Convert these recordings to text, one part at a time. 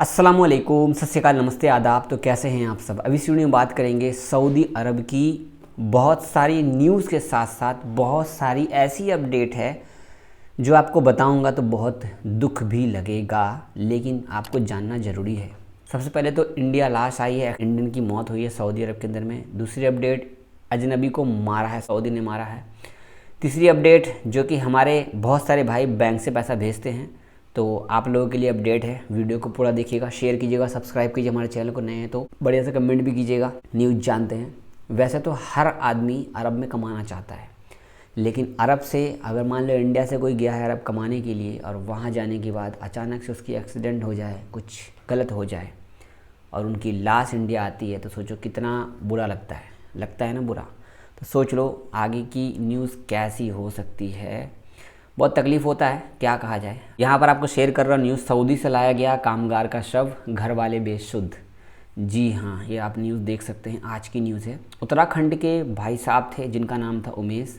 अस्सलामुअलैकुम, सत श्री अकाल, नमस्ते, आदाब। तो कैसे हैं आप सब। अभी इस वीडियो में बात करेंगे सऊदी अरब की बहुत सारी न्यूज़ के साथ साथ बहुत सारी ऐसी अपडेट है जो आपको बताऊंगा तो बहुत दुख भी लगेगा, लेकिन आपको जानना ज़रूरी है। सबसे पहले तो इंडिया लाश आई है, इंडियन की मौत हुई है सऊदी अरब के अंदर में। दूसरी अपडेट, अजनबी को मारा है, सऊदी ने मारा है। तीसरी अपडेट, जो कि हमारे बहुत सारे भाई बैंक से पैसा भेजते हैं, तो आप लोगों के लिए अपडेट है। वीडियो को पूरा देखिएगा, शेयर कीजिएगा, सब्सक्राइब कीजिए। हमारे चैनल को नए हैं तो बढ़िया से कमेंट भी कीजिएगा। न्यूज़ जानते हैं, वैसे तो हर आदमी अरब में कमाना चाहता है, लेकिन अरब से अगर मान लो इंडिया से कोई गया है अरब कमाने के लिए और वहाँ जाने के बाद अचानक से उसकी एक्सीडेंट हो जाए, कुछ गलत हो जाए और उनकी लाश इंडिया आती है, तो सोचो कितना बुरा लगता है ना बुरा। तो सोच लो आगे की न्यूज़ कैसी हो सकती है, बहुत तकलीफ़ होता है, क्या कहा जाए। यहाँ पर आपको शेयर कर रहा न्यूज़, सऊदी से लाया गया कामगार का शव, घर वाले बेसुध। जी हाँ, ये आप न्यूज़ देख सकते हैं, आज की न्यूज़ है। उत्तराखंड के भाई साहब थे जिनका नाम था उमेश,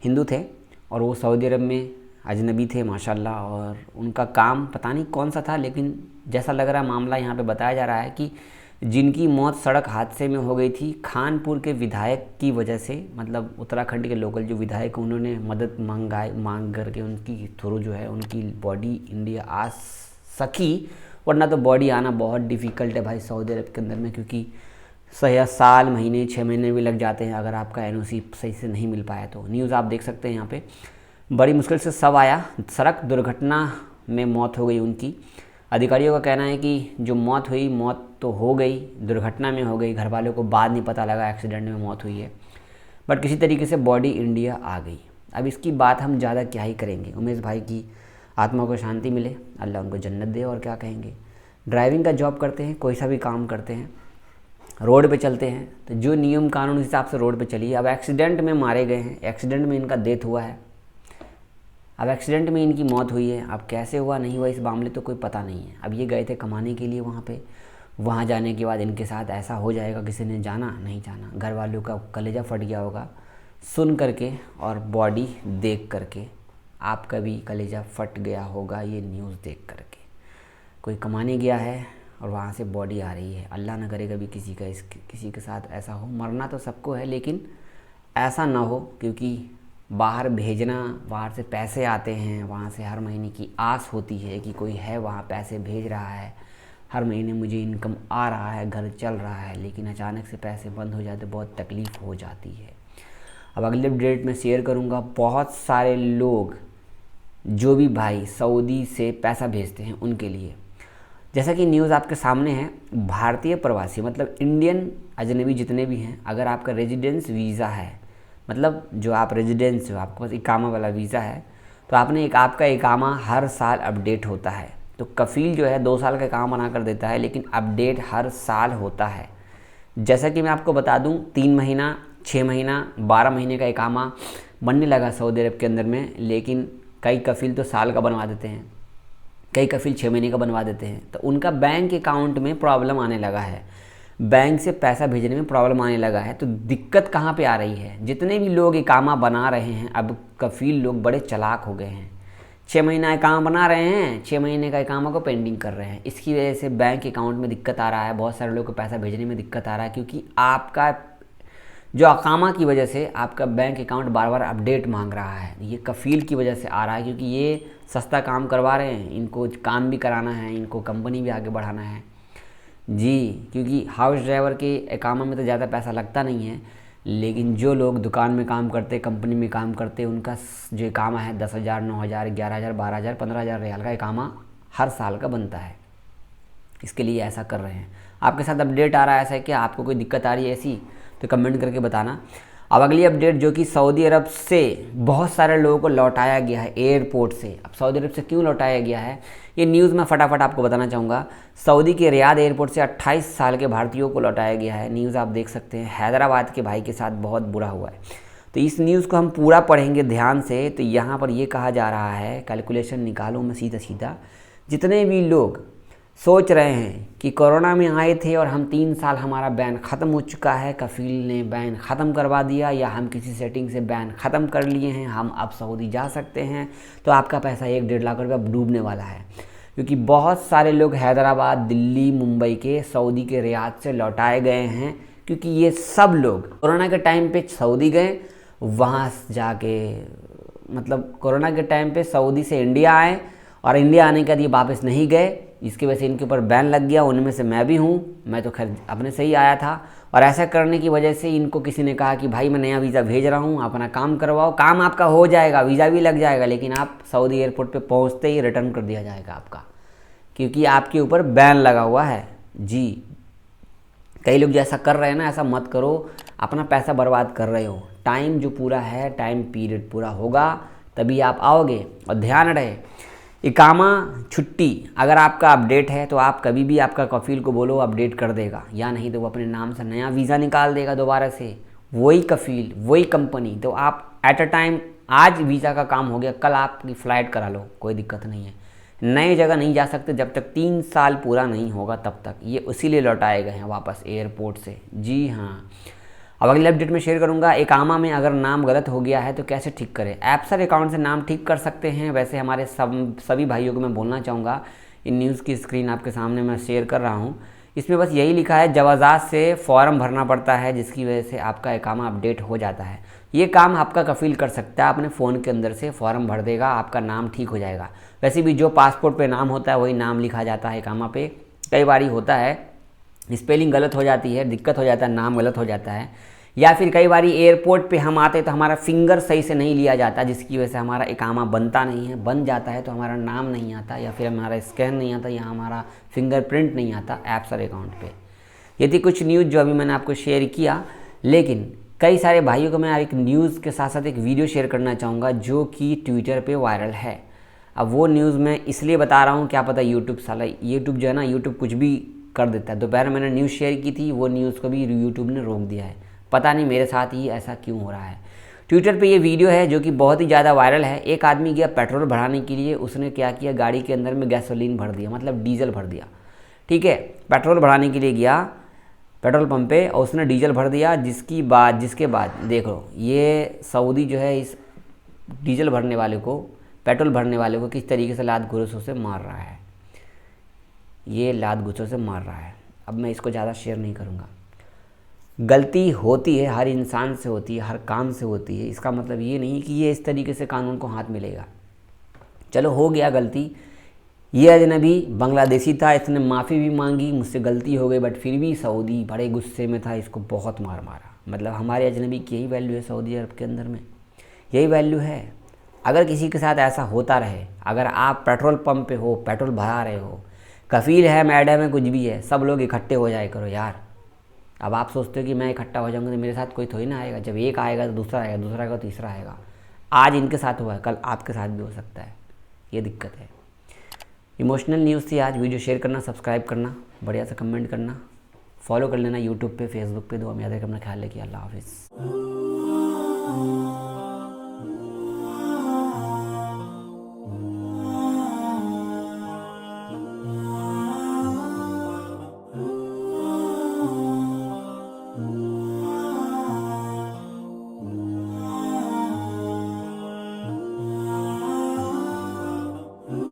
हिंदू थे और वो सऊदी अरब में अजनबी थे माशाल्लाह। और उनका काम पता नहीं कौन सा था, लेकिन जैसा लग रहा मामला यहाँ पे बताया जा रहा है कि जिनकी मौत सड़क हादसे में हो गई थी खानपुर के विधायक की वजह से, मतलब उत्तराखंड के लोकल जो विधायक, उन्होंने मदद मांग करके उनकी थ्रू जो है उनकी बॉडी इंडिया आ सकी, वरना तो बॉडी आना बहुत डिफ़िकल्ट है भाई सऊदी अरब के अंदर में, क्योंकि सही साल, महीने, 6 महीने भी लग जाते हैं अगर आपका एनओसी सही से नहीं मिल पाया तो। न्यूज़ आप देख सकते हैं यहाँ पे, बड़ी मुश्किल से शव आया, सड़क दुर्घटना में मौत हो गई उनकी। अधिकारियों का कहना है कि जो मौत हुई, मौत तो हो गई, दुर्घटना में हो गई, घर वालों को बाद नहीं पता लगा एक्सीडेंट में मौत हुई है, बट किसी तरीके से बॉडी इंडिया आ गई। अब इसकी बात हम ज़्यादा क्या ही करेंगे, उमेश भाई की आत्मा को शांति मिले, अल्लाह उनको जन्नत दे, और क्या कहेंगे। ड्राइविंग का जॉब करते हैं, कोई सा भी काम करते हैं, रोड पे चलते हैं तो जो नियम कानून हिसाब से रोड पे चलिए। अब एक्सीडेंट में मारे गए हैं, एक्सीडेंट में इनका डेथ हुआ है, अब एक्सीडेंट में इनकी मौत हुई है। अब कैसे हुआ नहीं हुआ इस मामले तो कोई पता नहीं है। अब ये गए थे कमाने के लिए वहाँ पे, वहाँ जाने के बाद इनके साथ ऐसा हो जाएगा, किसी ने जाना नहीं जाना, घर वालों का कलेजा फट गया होगा सुन करके और बॉडी देख करके। आपका भी कलेजा फट गया होगा ये न्यूज़ देख करके। कोई कमाने गया है और वहाँ से बॉडी आ रही है, अल्लाह ना करे कभी किसी के साथ ऐसा हो। मरना तो सबको है, लेकिन ऐसा ना हो, क्योंकि बाहर भेजना, बाहर से पैसे आते हैं, वहाँ से हर महीने की आस होती है कि कोई है वहाँ पैसे भेज रहा है, हर महीने मुझे इनकम आ रहा है, घर चल रहा है, लेकिन अचानक से पैसे बंद हो जाते बहुत तकलीफ़ हो जाती है। अब अगले अपडेट में शेयर करूँगा, बहुत सारे लोग जो भी भाई सऊदी से पैसा भेजते हैं उनके लिए, जैसा कि न्यूज़ आपके सामने है, भारतीय प्रवासी मतलब इंडियन अजनबी जितने भी हैं, अगर आपका रेजिडेंस वीज़ा है, मतलब जो आप रेजिडेंस हो, आपके पास इकामा वाला वीज़ा है, तो आपका इकामा हर साल अपडेट होता है। तो कफ़ील जो है 2 साल का इकामा बना कर देता है, लेकिन अपडेट हर साल होता है। जैसा कि मैं आपको बता दूं, 3 महीना, 6 महीना, 12 महीने का इकामा बनने लगा सऊदी अरब के अंदर में, लेकिन कई कफ़ील तो साल का बनवा देते हैं, कई कफ़ील 6 महीने का बनवा देते हैं। तो उनका बैंक अकाउंट में प्रॉब्लम आने लगा है, बैंक से पैसा भेजने में प्रॉब्लम आने लगा है। तो दिक्कत कहाँ पे आ रही है, जितने भी लोग इकामा बना रहे हैं, अब कफ़ील लोग बड़े चालाक हो गए हैं, 6 महीना इकामा बना रहे हैं, 6 महीने का इकामा को पेंडिंग कर रहे हैं। इसकी वजह से बैंक अकाउंट में दिक्कत आ रहा है, बहुत सारे लोग को पैसा भेजने में दिक्कत आ रहा है, क्योंकि आपका जो इकामा की वजह से आपका बैंक अकाउंट बार बार अपडेट मांग रहा है। ये कफ़ील की वजह से आ रहा है, क्योंकि ये सस्ता काम करवा रहे हैं, इनको काम भी कराना है, इनको कंपनी भी आगे बढ़ाना है जी। क्योंकि हाउस ड्राइवर के इकामा में तो ज़्यादा पैसा लगता नहीं है, लेकिन जो लोग दुकान में काम करते, कंपनी में काम करते, उनका जो इकामा है 10,000, 9,000, 11,000, 12,000, 15,000 रियाल का इकामा हर साल का बनता है। इसके लिए ऐसा कर रहे हैं। आपके साथ अपडेट आ रहा है ऐसा है कि आपको कोई दिक्कत आ रही है ऐसी, तो कमेंट करके बताना। अब अगली अपडेट, जो कि सऊदी अरब से बहुत सारे लोगों को लौटाया गया है एयरपोर्ट से। अब सऊदी अरब से क्यों लौटाया गया है ये न्यूज़ मैं फटाफट आपको बताना चाहूँगा। सऊदी के रियाद एयरपोर्ट से 28 साल के भारतीयों को लौटाया गया है। न्यूज़ आप देख सकते हैं, हैदराबाद के भाई के साथ बहुत बुरा हुआ है। तो इस न्यूज़ को हम पूरा पढ़ेंगे ध्यान से। तो यहाँ पर ये कहा जा रहा है, कैलकुलेशन निकालो मैं सीधा सीधा, जितने भी लोग सोच रहे हैं कि कोरोना में आए थे और हम 3 साल हमारा बैन ख़त्म हो चुका है, कफ़ील ने बैन ख़त्म करवा दिया या हम किसी सेटिंग से बैन ख़त्म कर लिए हैं, हम अब सऊदी जा सकते हैं, तो आपका पैसा 1-1.5 लाख रुपये अब डूबने वाला है। क्योंकि बहुत सारे लोग हैदराबाद, दिल्ली, मुंबई के सऊदी के रियाद से लौटाए गए हैं, क्योंकि ये सब लोग कोरोना के टाइम पे सऊदी गए, वहाँ जाके मतलब कोरोना के टाइम पे सऊदी से इंडिया आए और इंडिया आने के बाद ये वापस नहीं गए, इसकी वजह से इनके ऊपर बैन लग गया। उनमें से मैं भी हूँ, मैं तो खैर अपने से ही आया था, और ऐसा करने की वजह से इनको किसी ने कहा कि भाई मैं नया वीज़ा भेज रहा हूँ, अपना काम करवाओ, काम आपका हो जाएगा, वीज़ा भी लग जाएगा, लेकिन आप सऊदी एयरपोर्ट पे पहुँचते ही रिटर्न कर दिया जाएगा आपका, क्योंकि आपके ऊपर बैन लगा हुआ है। जी, कई लोग जैसा कर रहे हैं ना, ऐसा मत करो, अपना पैसा बर्बाद कर रहे हो। टाइम जो पूरा है, टाइम पीरियड पूरा होगा तभी आप आओगे। और ध्यान रहे, इकामा छुट्टी अगर आपका अपडेट है तो आप कभी भी आपका कफ़ील को बोलो अपडेट कर देगा, या नहीं तो वो अपने नाम से नया वीज़ा निकाल देगा दोबारा से, वही कफ़ील वही कंपनी। तो आप एट अ टाइम, आज वीज़ा का काम हो गया, कल आपकी फ़्लाइट करा लो, कोई दिक्कत नहीं है। नई जगह नहीं जा सकते जब तक 3 साल पूरा नहीं होगा, तब तक। ये उसीलिए लौटाए गए हैं वापस एयरपोर्ट से। जी हाँ, अब अगले अपडेट में शेयर करूंगा। इकामा में अगर नाम गलत हो गया है तो कैसे ठीक करें। एप्सर अकाउंट से नाम ठीक कर सकते हैं। वैसे हमारे सभी भाइयों को मैं बोलना चाहूँगा, इन न्यूज़ की स्क्रीन आपके सामने मैं शेयर कर रहा हूँ, इसमें बस यही लिखा है जवाज़ात से फॉर्म भरना पड़ता है, जिसकी वजह से आपका इकामा अपडेट हो जाता है। ये काम आपका कफ़ील कर सकता है, अपने फ़ोन के अंदर से फॉर्म भर देगा, आपका नाम ठीक हो जाएगा। वैसे भी जो पासपोर्ट पे नाम होता है वही नाम लिखा जाता है इकामा पे। कई बार होता है स्पेलिंग गलत हो जाती है, दिक्कत हो जाता है, नाम गलत हो जाता है, या फिर कई बार एयरपोर्ट पे हम आते तो हमारा फिंगर सही से नहीं लिया जाता, जिसकी वजह से हमारा इकामा बनता नहीं है। बन जाता है तो हमारा नाम नहीं आता, या फिर हमारा स्कैन नहीं आता, या हमारा फिंगरप्रिंट नहीं आता एप्सर अकाउंट पे। ये थी कुछ न्यूज़ जो अभी मैंने आपको शेयर किया, लेकिन कई सारे भाइयों को मैं एक न्यूज़ के साथ साथ एक वीडियो शेयर करना चाहूँगा जो कि ट्विटर पे वायरल है। अब वो न्यूज़ मैं इसलिए बता रहा हूँ, क्या पता यूट्यूब जो है ना, यूट्यूब कुछ भी कर देता है। दोपहर में मैंने न्यूज़ शेयर की थी, वो न्यूज़ को भी यूट्यूब ने रोक दिया है। पता नहीं मेरे साथ ही ऐसा क्यों हो रहा है। ट्विटर पे ये वीडियो है जो कि बहुत ही ज़्यादा वायरल है। एक आदमी गया पेट्रोल भराने के लिए, उसने क्या किया, गाड़ी के अंदर में गैसोलीन भर दिया, मतलब डीजल भर दिया। ठीक है, पेट्रोल भराने के लिए गया पेट्रोल पंप पे और उसने डीजल भर दिया, जिसके बाद देखो ये सऊदी जो है इस डीजल भरने वाले को, पेट्रोल भरने वाले को किस तरीके से लात घुसों से मार रहा है। ये लात घुसों से मार रहा है। अब मैं इसको ज़्यादा शेयर नहीं करूँगा। गलती होती है, हर इंसान से होती है, हर काम से होती है। इसका मतलब ये नहीं कि ये इस तरीके से कानून को हाथ मिलेगा। चलो हो गया गलती, ये अजनबी बांग्लादेशी था, इसने माफ़ी भी मांगी, मुझसे गलती हो गई, बट फिर भी सऊदी बड़े गुस्से में था, इसको बहुत मारा। मतलब हमारे अजनबी की यही वैल्यू है सऊदी अरब के अंदर में, यही वैल्यू है। अगर किसी के साथ ऐसा होता रहे, अगर आप पेट्रोल पंप पे हो, पेट्रोल भरा रहे हो, कफ़ील है, मैडम है, कुछ भी है, सब लोग इकट्ठे हो जाए करो यार। अब आप सोचते हो कि मैं इकट्ठा हो जाऊंगा तो मेरे साथ कोई थोड़ी ना आएगा। जब एक आएगा तो दूसरा आएगा, दूसरा आएगा तो तीसरा आएगा। आज इनके साथ हुआ है, कल आपके साथ भी हो सकता है। ये दिक्कत है। इमोशनल न्यूज़ थी आज। वीडियो शेयर करना, सब्सक्राइब करना, बढ़िया से कमेंट करना, फॉलो कर लेना यूट्यूब पे, फेसबुक पे। दुआ में याद रखना, अपना ख्याल रखिए। अल्लाह हाफिज़।